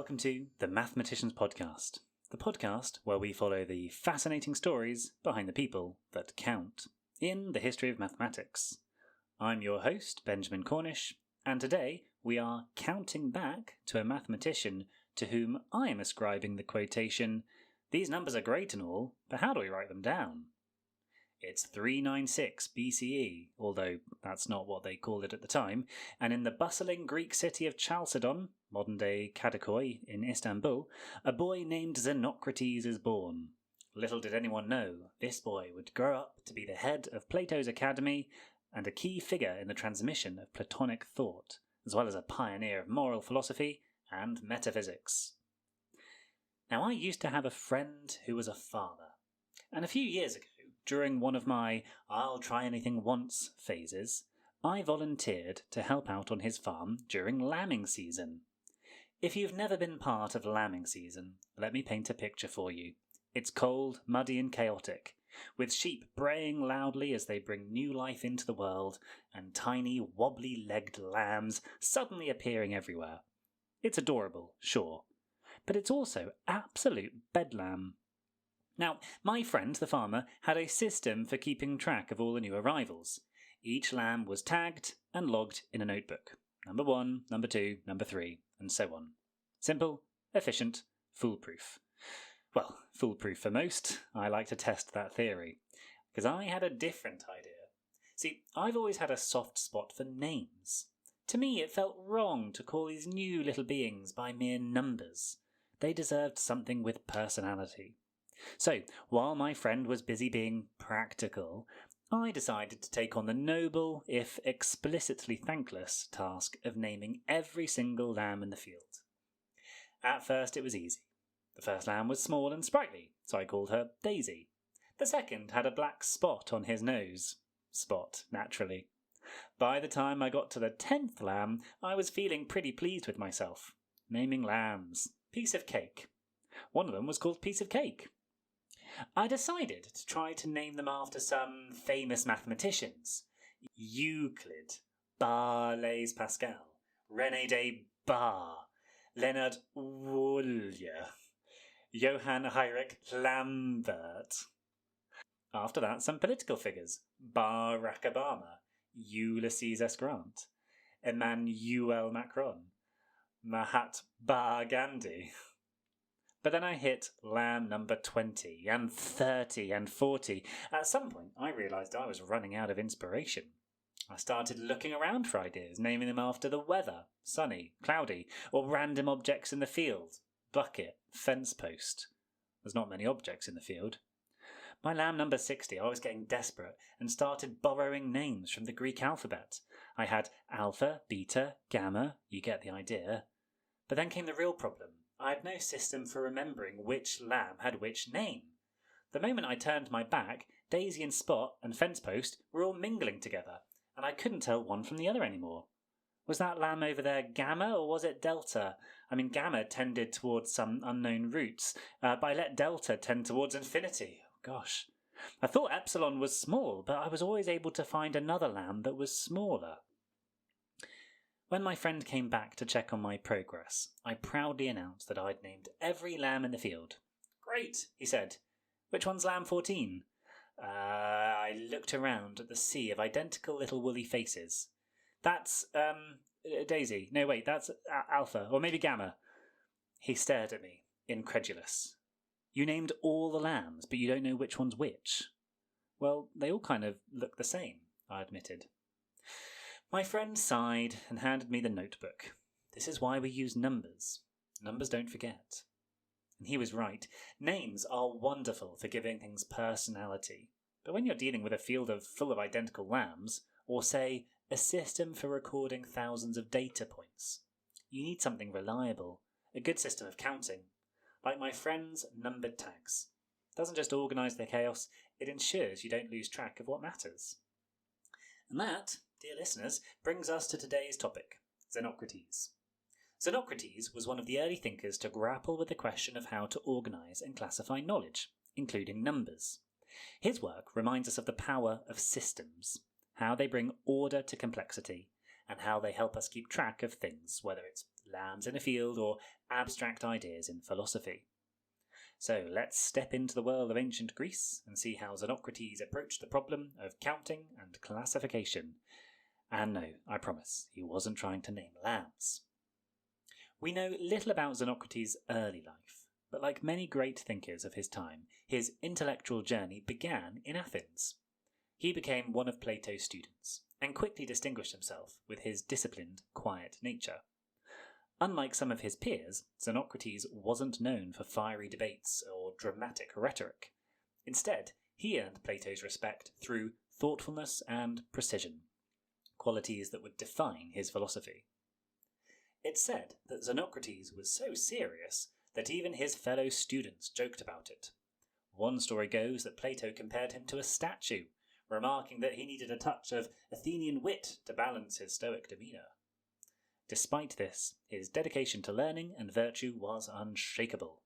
Welcome to the Mathematicians Podcast, the podcast where we follow the fascinating stories behind the people that count in the history of mathematics. I'm your host, Benjamin Cornish, and today we are counting back to a mathematician to whom I am ascribing the quotation, "These numbers are great and all, but how do we write them down?" It's 396 BCE, although that's not what they called it at the time, and in the bustling Greek city of Chalcedon, modern-day Kadikoi in Istanbul, a boy named Xenocrates is born. Little did anyone know, this boy would grow up to be the head of Plato's academy and a key figure in the transmission of Platonic thought, as well as a pioneer of moral philosophy and metaphysics. Now, I used to have a friend who was a farmer, and a few years ago, during one of my I'll try anything once phases, I volunteered to help out on his farm during lambing season. If you've never been part of lambing season, let me paint a picture for you. It's cold, muddy and chaotic, with sheep braying loudly as they bring new life into the world, and tiny, wobbly-legged lambs suddenly appearing everywhere. It's adorable, sure, but it's also absolute bedlam. Now, my friend, the farmer, had a system for keeping track of all the new arrivals. Each lamb was tagged and logged in a notebook. Number 1, number 2, number 3, and so on. Simple, efficient, foolproof. Well, foolproof for most. I like to test that theory, because I had a different idea. See, I've always had a soft spot for names. To me, it felt wrong to call these new little beings by mere numbers. They deserved something with personality. So, while my friend was busy being practical, I decided to take on the noble, if explicitly thankless, task of naming every single lamb in the field. At first it was easy. The first lamb was small and sprightly, so I called her Daisy. The second had a black spot on his nose. Spot, naturally. By the time I got to the 10th lamb, I was feeling pretty pleased with myself. Naming lambs. Piece of cake. One of them was called Piece of Cake. I decided to try to name them after some famous mathematicians. Euclid, Blaise Pascal, René Descartes, Leonard Woolley, Johann Heinrich Lambert. After that, some political figures. Barack Obama, Ulysses S. Grant, Emmanuel Macron, Mahatma Gandhi. But then I hit lamb number 20 and 30 and 40. At some point, I realised I was running out of inspiration. I started looking around for ideas, naming them after the weather, sunny, cloudy, or random objects in the field, bucket, fence post. There's not many objects in the field. By lamb number 60, I was getting desperate and started borrowing names from the Greek alphabet. I had alpha, beta, gamma, you get the idea. But then came the real problem. I had no system for remembering which lamb had which name. The moment I turned my back, Daisy and Spot and Fence Post were all mingling together, and I couldn't tell one from the other anymore. Was that lamb over there Gamma, or was it Delta? Gamma tended towards some unknown roots, but I let Delta tend towards infinity. Oh, gosh. I thought Epsilon was small, but I was always able to find another lamb that was smaller. When my friend came back to check on my progress, I proudly announced that I'd named every lamb in the field. "Great," he said. "Which one's lamb 14? I looked around at the sea of identical little woolly faces. "That's, Daisy. No, wait, that's Alpha, or maybe Gamma." He stared at me, incredulous. "You named all the lambs, but you don't know which one's which." "Well, they all kind of look the same," I admitted. My friend sighed and handed me the notebook. This is why we use numbers. Numbers don't forget. And he was right. Names are wonderful for giving things personality. But when you're dealing with a field full of identical lambs, or say, a system for recording thousands of data points, you need something reliable, a good system of counting. Like my friend's numbered tags. It doesn't just organise the chaos, it ensures you don't lose track of what matters. And that, dear listeners, brings us to today's topic, Xenocrates. Xenocrates was one of the early thinkers to grapple with the question of how to organise and classify knowledge, including numbers. His work reminds us of the power of systems, how they bring order to complexity, and how they help us keep track of things, whether it's lambs in a field, or abstract ideas in philosophy. So let's step into the world of ancient Greece and see how Xenocrates approached the problem of counting and classification. And no, I promise, he wasn't trying to name lambs. We know little about Xenocrates' early life, but like many great thinkers of his time, his intellectual journey began in Athens. He became one of Plato's students, and quickly distinguished himself with his disciplined, quiet nature. Unlike some of his peers, Xenocrates wasn't known for fiery debates or dramatic rhetoric. Instead, he earned Plato's respect through thoughtfulness and precision, qualities that would define his philosophy. It's said that Xenocrates was so serious that even his fellow students joked about it. One story goes that Plato compared him to a statue, remarking that he needed a touch of Athenian wit to balance his stoic demeanour. Despite this, his dedication to learning and virtue was unshakable.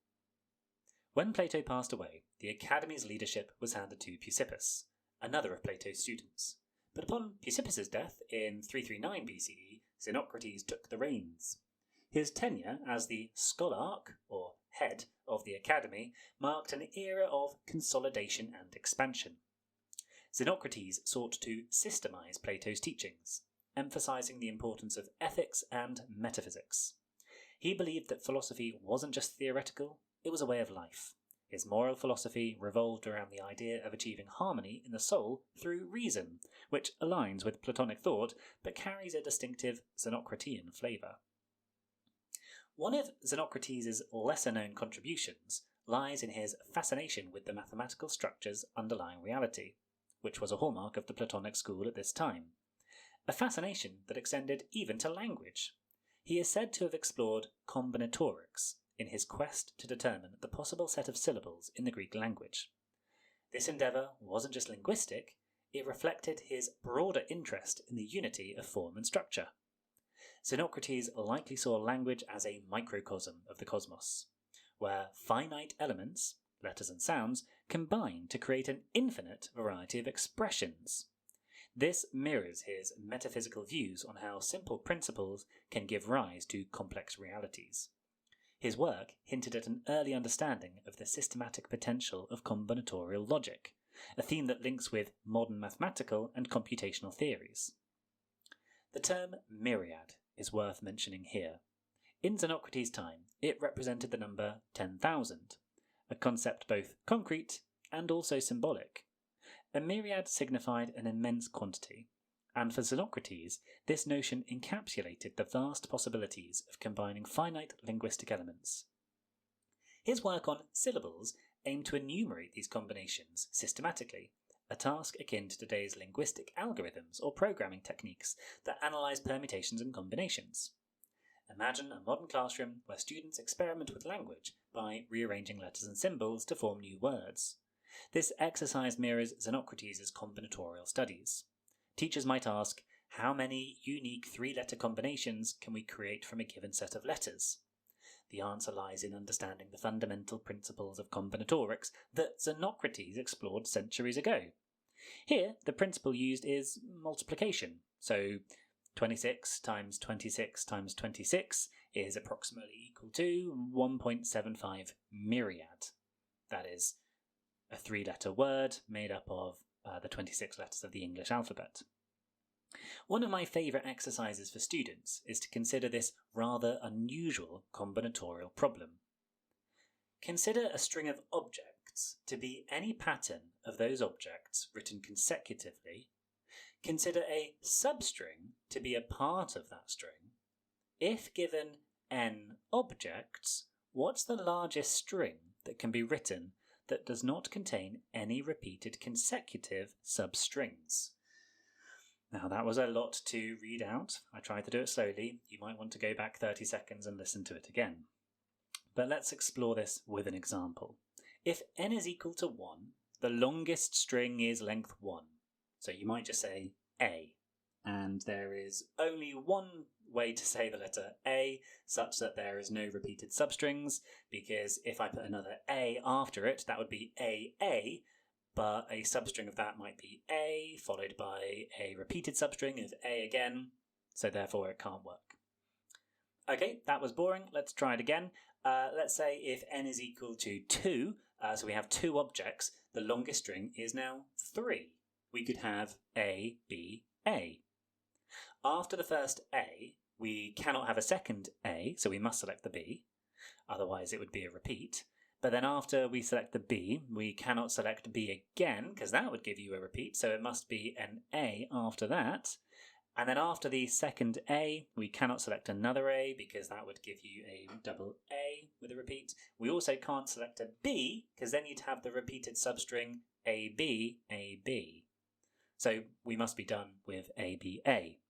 When Plato passed away, the Academy's leadership was handed to Speusippus, another of Plato's students. But upon Speusippus's death in 339 BCE, Xenocrates took the reins. His tenure as the scholarch, or head, of the Academy marked an era of consolidation and expansion. Xenocrates sought to systemize Plato's teachings, emphasizing the importance of ethics and metaphysics. He believed that philosophy wasn't just theoretical, it was a way of life. His moral philosophy revolved around the idea of achieving harmony in the soul through reason, which aligns with Platonic thought but carries a distinctive Xenocratean flavour. One of Xenocrates' lesser-known contributions lies in his fascination with the mathematical structures underlying reality, which was a hallmark of the Platonic school at this time. A fascination that extended even to language. He is said to have explored combinatorics in his quest to determine the possible set of syllables in the Greek language. This endeavour wasn't just linguistic, it reflected his broader interest in the unity of form and structure. Xenocrates likely saw language as a microcosm of the cosmos, where finite elements, letters and sounds, combine to create an infinite variety of expressions. This mirrors his metaphysical views on how simple principles can give rise to complex realities. His work hinted at an early understanding of the systematic potential of combinatorial logic, a theme that links with modern mathematical and computational theories. The term myriad is worth mentioning here. In Xenocrates' time, it represented the number 10,000, a concept both concrete and also symbolic. A myriad signified an immense quantity, and for Xenocrates, this notion encapsulated the vast possibilities of combining finite linguistic elements. His work on syllables aimed to enumerate these combinations systematically, a task akin to today's linguistic algorithms or programming techniques that analyse permutations and combinations. Imagine a modern classroom where students experiment with language by rearranging letters and symbols to form new words. This exercise mirrors Xenocrates' combinatorial studies. Teachers might ask, how many unique three-letter combinations can we create from a given set of letters? The answer lies in understanding the fundamental principles of combinatorics that Xenocrates explored centuries ago. Here, the principle used is multiplication, so 26 times 26 times 26 is approximately equal to 1.75 myriad. That is a three-letter word made up of the 26 letters of the English alphabet. One of my favourite exercises for students is to consider this rather unusual combinatorial problem. Consider a string of objects to be any pattern of those objects written consecutively. Consider a substring to be a part of that string. If given n objects, what's the largest string that can be written that does not contain any repeated consecutive substrings? Now that was a lot to read out. I tried to do it slowly. You might want to go back 30 seconds and listen to it again. But let's explore this with an example. If n is equal to 1, the longest string is length 1. So you might just say A. And there is only one way to say the letter A, such that there is no repeated substrings, because if I put another A after it, that would be AA, but a substring of that might be A, followed by a repeated substring of A again, so therefore it can't work. Okay, that was boring. Let's try it again. Let's say if n is equal to 2, so we have 2 objects, the longest string is now 3. We could have A, B, A. After the first A, we cannot have a second A, so we must select the B. Otherwise it would be a repeat. But then after we select the B, we cannot select B again, because that would give you a repeat, so it must be an A after that. And then after the second A, we cannot select another A, because that would give you a double A with a repeat. We also can't select a B, because then you'd have the repeated substring AB, AB. So we must be done with ABA.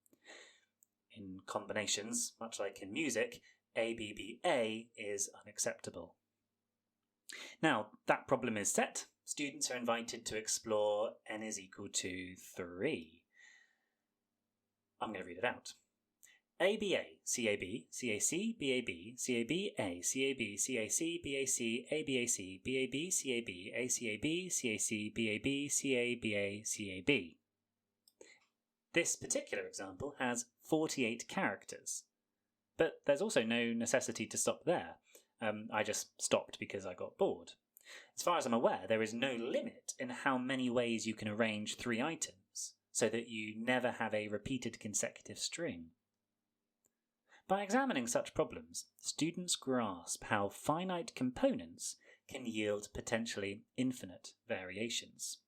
In combinations, much like in music, ABBA is unacceptable. Now, that problem is set. Students are invited to explore n is equal to 3. I'm going to read it out. ABA, CAB, CAC, BAB, CABA, CAB, CAC, BAC, ABAC, BAB, CAB, ACAB, CAC, BAB, CABA, CAB. This particular example has 48 characters. But there's also no necessity to stop there. I just stopped because I got bored. As far as I'm aware, there is no limit in how many ways you can arrange 3 items, so that you never have a repeated consecutive string. By examining such problems, students grasp how finite components can yield potentially infinite variations.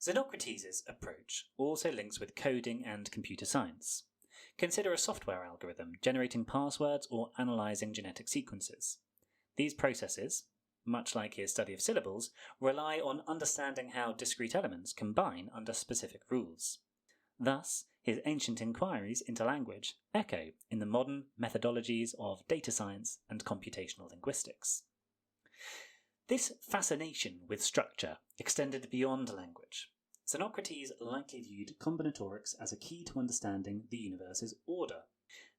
Xenocrates' approach also links with coding and computer science. Consider a software algorithm generating passwords or analysing genetic sequences. These processes, much like his study of syllables, rely on understanding how discrete elements combine under specific rules. Thus, his ancient inquiries into language echo in the modern methodologies of data science and computational linguistics. This fascination with structure extended beyond language. Xenocrates likely viewed combinatorics as a key to understanding the universe's order.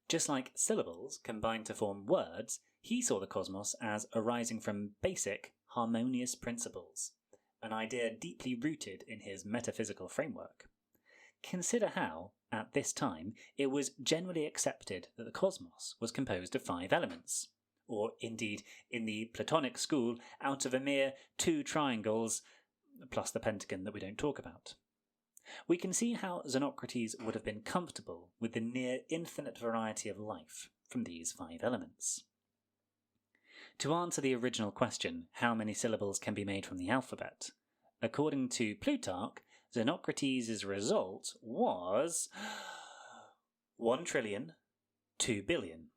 Just like syllables combine to form words, he saw the cosmos as arising from basic, harmonious principles, an idea deeply rooted in his metaphysical framework. Consider how, at this time, it was generally accepted that the cosmos was composed of 5 elements, or indeed, in the Platonic school, out of a mere 2 triangles, plus the pentagon that we don't talk about. We can see how Xenocrates would have been comfortable with the near infinite variety of life from these 5 elements. To answer the original question, how many syllables can be made from the alphabet, according to Plutarch, Xenocrates' result was 1,000,000,000,000,000,000,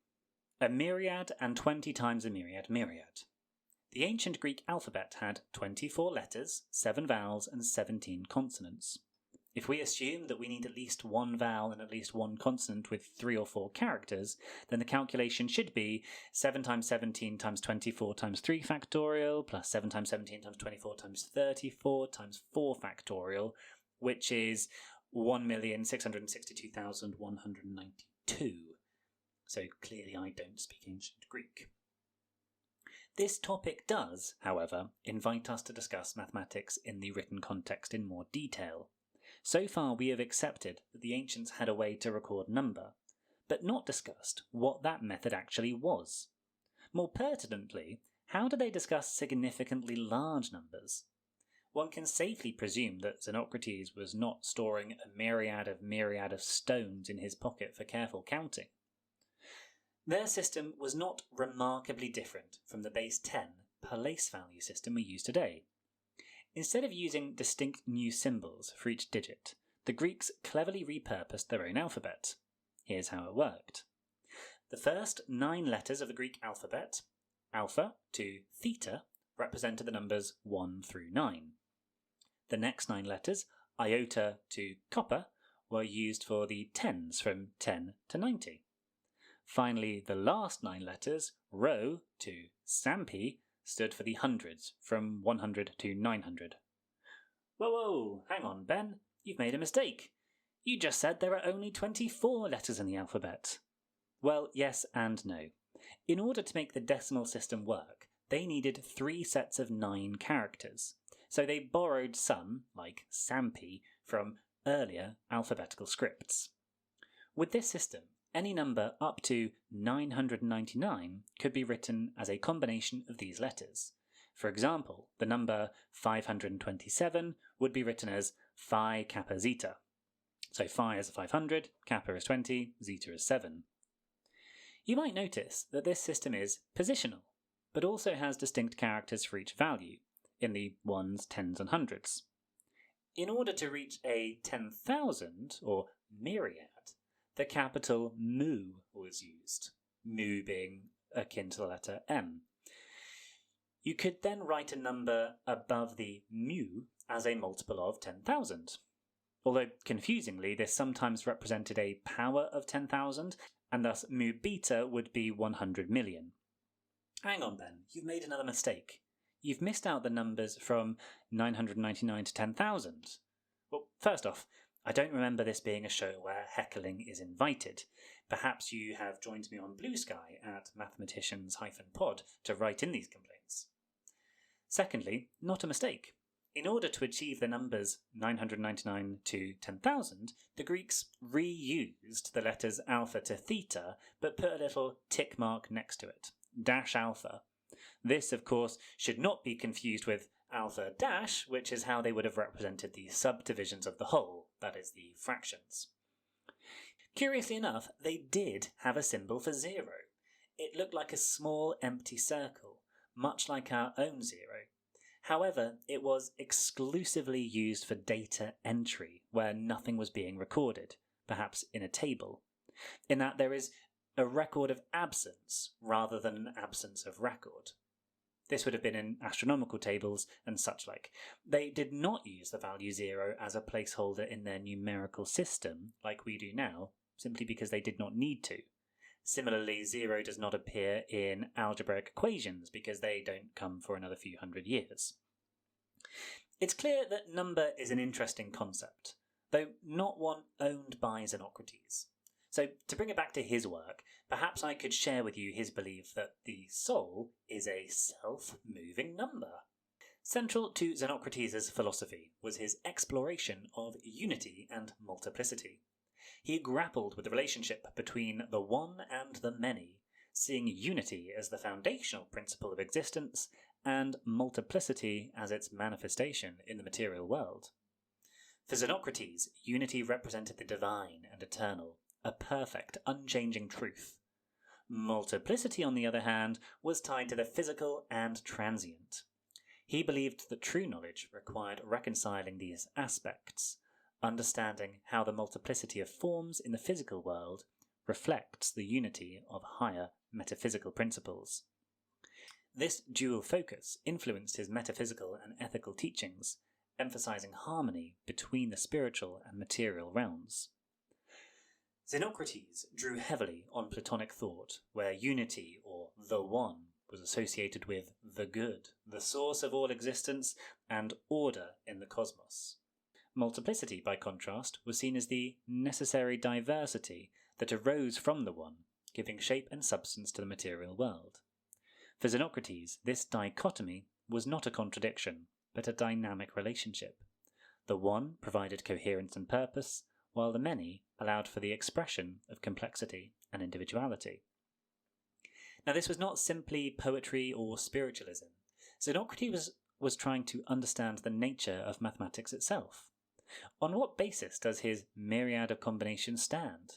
a myriad and 20 times a myriad. The ancient Greek alphabet had 24 letters, 7 vowels, and 17 consonants. If we assume that we need at least 1 vowel and at least 1 consonant with 3 or 4 characters, then the calculation should be 7 times 17 times 24 times 3 factorial, plus 7 times 17 times 24 times 34 times 4 factorial, which is 1,662,192. So clearly I don't speak ancient Greek. This topic does, however, invite us to discuss mathematics in the written context in more detail. So far we have accepted that the ancients had a way to record number, but not discussed what that method actually was. More pertinently, how do they discuss significantly large numbers? One can safely presume that Xenocrates was not storing a myriad of stones in his pocket for careful counting. Their system was not remarkably different from the base 10 place value system we use today. Instead of using distinct new symbols for each digit, the Greeks cleverly repurposed their own alphabet. Here's how it worked. The first 9 letters of the Greek alphabet, alpha to theta, represented the numbers 1 through 9. The next 9 letters, iota to copper, were used for the tens from 10 to 90. Finally, the last 9 letters, rho to sampi, stood for the hundreds, from 100 to 900. Whoa, hang on, Ben. You've made a mistake. You just said there are only 24 letters in the alphabet. Well, yes and no. In order to make the decimal system work, they needed 3 sets of 9 characters. So they borrowed some, like sampi, from earlier alphabetical scripts. With this system, any number up to 999 could be written as a combination of these letters. For example, the number 527 would be written as Phi Kappa Zeta. So Phi is 500, Kappa is 20, Zeta is 7. You might notice that this system is positional, but also has distinct characters for each value, in the ones, tens and hundreds. In order to reach a 10,000, or myriad, the capital mu was used, mu being akin to the letter M. You could then write a number above the mu as a multiple of 10,000. Although, confusingly, this sometimes represented a power of 10,000, and thus mu beta would be 100 million. Hang on, Ben, you've made another mistake. You've missed out the numbers from 999 to 10,000. Well, first off, I don't remember this being a show where heckling is invited. Perhaps you have joined me on Blue Sky at mathematicians-pod to write in these complaints. Secondly, not a mistake. In order to achieve the numbers 999 to 10,000, the Greeks reused the letters alpha to theta, but put a little tick mark next to it, dash alpha. This, of course, should not be confused with alpha dash, which is how they would have represented the subdivisions of the whole, that is, the fractions. Curiously enough, they did have a symbol for zero. It looked like a small empty circle, much like our own zero. However, it was exclusively used for data entry, where nothing was being recorded, perhaps in a table, in that there is a record of absence rather than an absence of record. This would have been in astronomical tables and such like. They did not use the value 0 as a placeholder in their numerical system, like we do now, simply because they did not need to. Similarly, 0 does not appear in algebraic equations because they don't come for another few hundred years. It's clear that number is an interesting concept, though not one owned by Xenocrates. So, to bring it back to his work, perhaps I could share with you his belief that the soul is a self-moving number. Central to Xenocrates' philosophy was his exploration of unity and multiplicity. He grappled with the relationship between the one and the many, seeing unity as the foundational principle of existence and multiplicity as its manifestation in the material world. For Xenocrates, unity represented the divine and eternal, a perfect, unchanging truth. Multiplicity, on the other hand, was tied to the physical and transient. He believed that true knowledge required reconciling these aspects, understanding how the multiplicity of forms in the physical world reflects the unity of higher metaphysical principles. This dual focus influenced his metaphysical and ethical teachings, emphasizing harmony between the spiritual and material realms. Xenocrates drew heavily on Platonic thought, where unity, or the one, was associated with the good, the source of all existence, and order in the cosmos. Multiplicity, by contrast, was seen as the necessary diversity that arose from the one, giving shape and substance to the material world. For Xenocrates, this dichotomy was not a contradiction, but a dynamic relationship. The one provided coherence and purpose, while the many allowed for the expression of complexity and individuality. Now, this was not simply poetry or spiritualism. Xenocrates was trying to understand the nature of mathematics itself. On what basis does his myriad of combinations stand?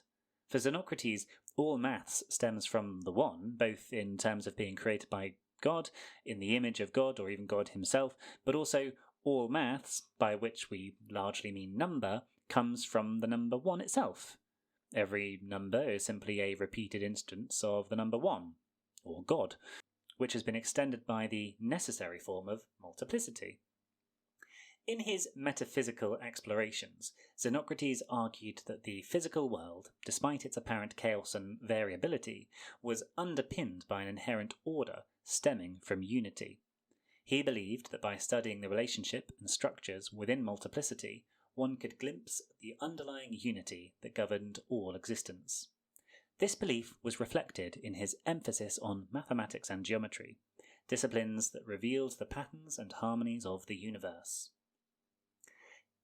For Xenocrates, all maths stems from the one, both in terms of being created by God, in the image of God, or even God himself, but also all maths, by which we largely mean number, comes from the number 1 itself. Every number is simply a repeated instance of the number 1, or God, which has been extended by the necessary form of multiplicity. In his metaphysical explorations, Xenocrates argued that the physical world, despite its apparent chaos and variability, was underpinned by an inherent order stemming from unity. He believed that by studying the relationship and structures within multiplicity, one could glimpse the underlying unity that governed all existence. This belief was reflected in his emphasis on mathematics and geometry, disciplines that revealed the patterns and harmonies of the universe.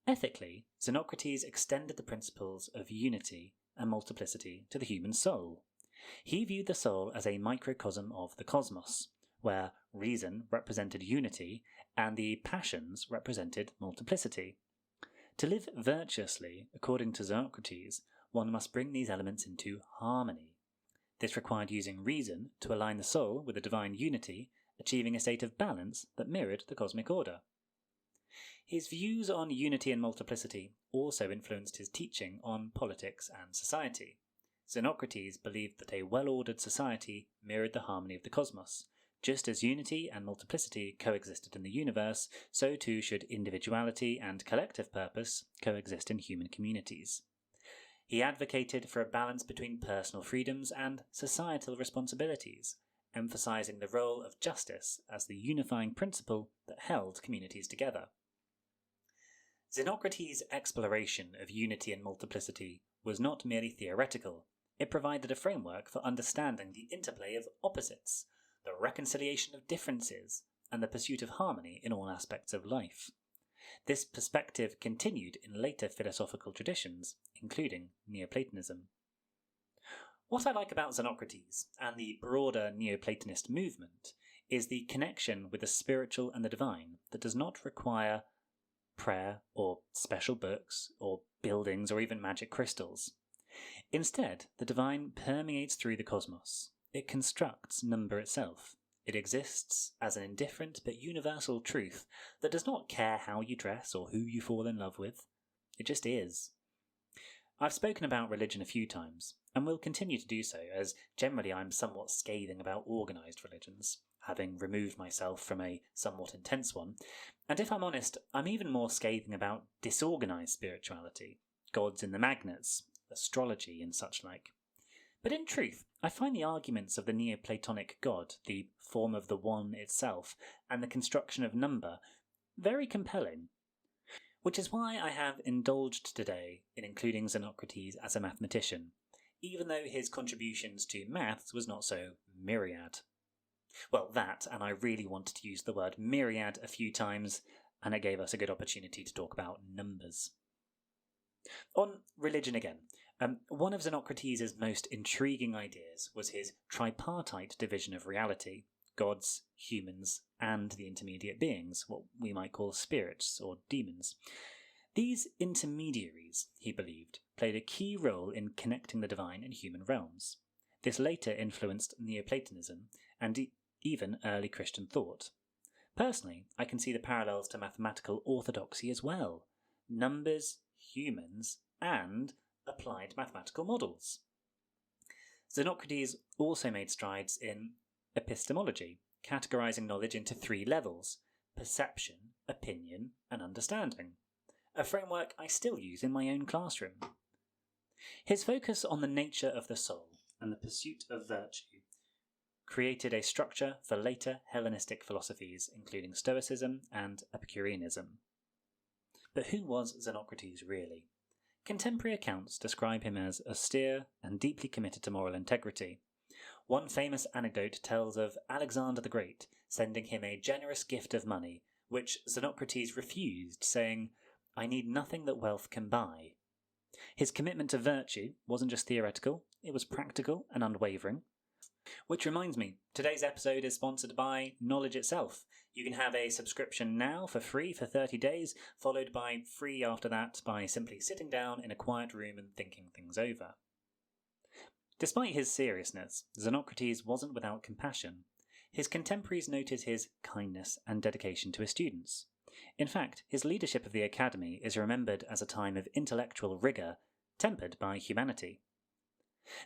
Ethically, Xenocrates extended the principles of unity and multiplicity to the human soul. He viewed the soul as a microcosm of the cosmos, where reason represented unity and the passions represented multiplicity. To live virtuously, according to Xenocrates, one must bring these elements into harmony. This required using reason to align the soul with the divine unity, achieving a state of balance that mirrored the cosmic order. His views on unity and multiplicity also influenced his teaching on politics and society. Xenocrates believed that a well-ordered society mirrored the harmony of the cosmos. Just as unity and multiplicity coexisted in the universe, so too should individuality and collective purpose coexist in human communities. He advocated for a balance between personal freedoms and societal responsibilities, emphasizing the role of justice as the unifying principle that held communities together. Xenocrates' exploration of unity and multiplicity was not merely theoretical. It provided a framework for understanding the interplay of opposites, the reconciliation of differences, and the pursuit of harmony in all aspects of life. This perspective continued in later philosophical traditions, including Neoplatonism. What I like about Xenocrates and the broader Neoplatonist movement is the connection with the spiritual and the divine that does not require prayer or special books or buildings or even magic crystals. Instead, the divine permeates through the cosmos. It constructs number itself. It exists as an indifferent but universal truth that does not care how you dress or who you fall in love with. It just is. I've spoken about religion a few times, and will continue to do so, as generally I'm somewhat scathing about organised religions, having removed myself from a somewhat intense one, and if I'm honest, I'm even more scathing about disorganised spirituality, gods in the magnets, astrology and such like. But in truth, I find the arguments of the Neoplatonic God, the form of the one itself, and the construction of number, very compelling. Which is why I have indulged today in including Xenocrates as a mathematician, even though his contributions to maths was not so myriad. Well, that, and I really wanted to use the word myriad a few times, and it gave us a good opportunity to talk about numbers. On religion again. One of Xenocrates' most intriguing ideas was his tripartite division of reality: gods, humans, and the intermediate beings, what we might call spirits or demons. These intermediaries, he believed, played a key role in connecting the divine and human realms. This later influenced Neoplatonism and even early Christian thought. Personally, I can see the parallels to mathematical orthodoxy as well: numbers, humans, and applied mathematical models. Xenocrates also made strides in epistemology, categorizing knowledge into 3 levels: perception, opinion, and understanding, a framework I still use in my own classroom. His focus on the nature of the soul and the pursuit of virtue created a structure for later Hellenistic philosophies, including Stoicism and Epicureanism. But who was Xenocrates really? Contemporary accounts describe him as austere and deeply committed to moral integrity. One famous anecdote tells of Alexander the Great sending him a generous gift of money, which Xenocrates refused, saying, "I need nothing that wealth can buy." His commitment to virtue wasn't just theoretical, it was practical and unwavering. Which reminds me, today's episode is sponsored by Knowledge itself. You can have a subscription now for free for 30 days, followed by free after that by simply sitting down in a quiet room and thinking things over. Despite his seriousness, Xenocrates wasn't without compassion. His contemporaries noted his kindness and dedication to his students. In fact, his leadership of the academy is remembered as a time of intellectual rigour, tempered by humanity.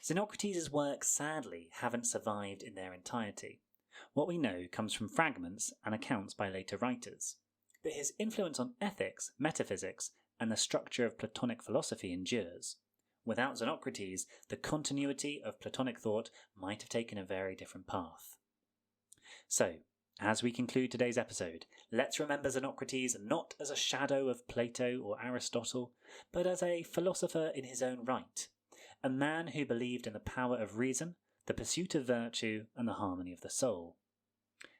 Xenocrates' works sadly haven't survived in their entirety. What we know comes from fragments and accounts by later writers, but his influence on ethics, metaphysics, and the structure of Platonic philosophy endures. Without Xenocrates, the continuity of Platonic thought might have taken a very different path. So, as we conclude today's episode, let's remember Xenocrates not as a shadow of Plato or Aristotle, but as a philosopher in his own right, a man who believed in the power of reason, the pursuit of virtue, and the harmony of the soul.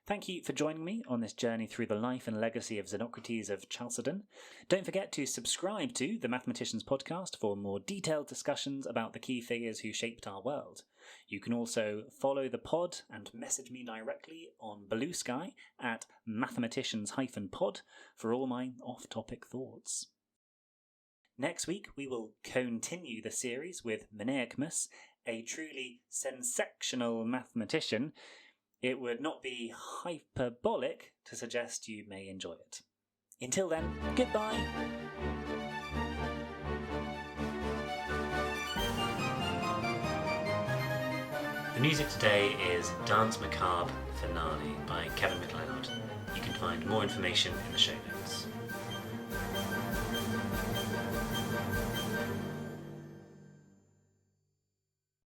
Thank you for joining me on this journey through the life and legacy of Xenocrates of Chalcedon. Don't forget to subscribe to the Mathematicians podcast for more detailed discussions about the key figures who shaped our world. You can also follow the pod and message me directly on Blue Sky at mathematicians-pod for all my off-topic thoughts. Next week we will continue the series with Myriad, a truly sensational mathematician. It would not be hyperbolic to suggest you may enjoy it. Until then, goodbye! The music today is Danse, Macabre Finale by Kevin MacLeod. You can find more information in the show notes.